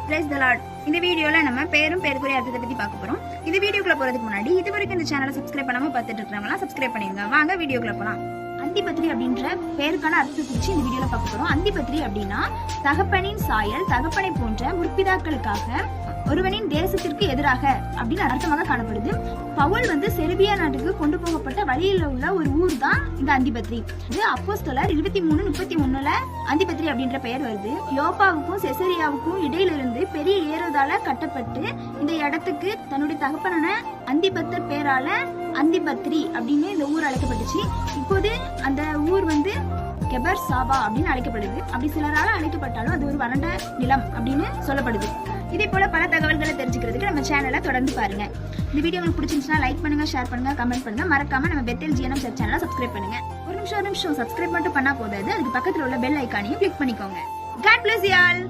Praise the Lord. இந்த வீடியோல நம்ம பேரும் பேருக்குரிய அர்த்தத்தை பத்தி பார்க்க போறோம். இந்த வீடியோக்குள்ள போறதுக்கு முன்னாடி இதுவரைக்கும் இந்த சேனலை சப்ஸ்கிரைப் பண்ணாம பார்த்துட்டு இருக்கறவங்க சப்ஸ்கிரைப் பண்ணிருங்க. வாங்க வீடியோக்குள்ள போலாம். அந்திபத்ரி அப்படின்ற பேருக்கான அர்த்தத்தை குறித்து இந்த வீடியோல பார்க்க போறோம். அந்திபத்ரி அப்படின்னா தகப்பனின் சாயல், தகப்பனை போன்ற முற்பிதாக்களுக்காக ஒருவனின் தேசத்திற்கு எதிராக அப்படின்னு அர்த்தமாக காணப்படுது. பவுல் செர்பியா நாட்டுக்கு கொண்டு போகப்பட்ட வழியில உள்ள ஒரு ஊர் தான் இந்த அந்திபத்ரி. இது அப்போஸ்தலர் 23:31 அந்திபத்ரி அப்படின்ற பெயர் வருது. யோப்பாவுக்கும் செசரியாவுக்கும் இடையில இருந்து பெரிய ஏரோதால கட்டப்பட்டு இந்த இடத்துக்கு தன்னுடைய தகப்பனான அந்திபத்தர் பேரால அந்திபத்ரி அப்படின்னு இந்த ஊர் அழைக்கப்பட்டுச்சு. இப்போது அந்த ஊர் கெபர் சாபா அப்படின்னு அழைக்கப்படுது. அப்படி சிலரால அழைக்கப்பட்டாலும் அது ஒரு வறண்ட நிலம் அப்படின்னு சொல்லப்படுது. இதே போல பல தகவல்களை தெரிஞ்சுக்கிறதுக்கு நம்ம சேனலை தொடர்ந்து பாருங்க. இந்த வீடியோ உங்களுக்கு பிடிச்சிருந்துச்சுன்னா லைக் பண்ணுங்க, ஷேர் பண்ணுங்க, கமெண்ட் பண்ணுங்க. மறக்காம நம்ம பெத்தேல் ஜிஎன்எம் சர்ச் சேனலை சப்ஸ்கிரைப் பண்ணுங்க. ஒரு நிமிஷம் சப்ஸ்கிரைப் மட்டும் பண்ணா போதாது, அதுக்கு பக்கத்துல உள்ள பெல் ஐக்கானையும் கிளிக் பண்ணிக்கோங்க. God bless you all.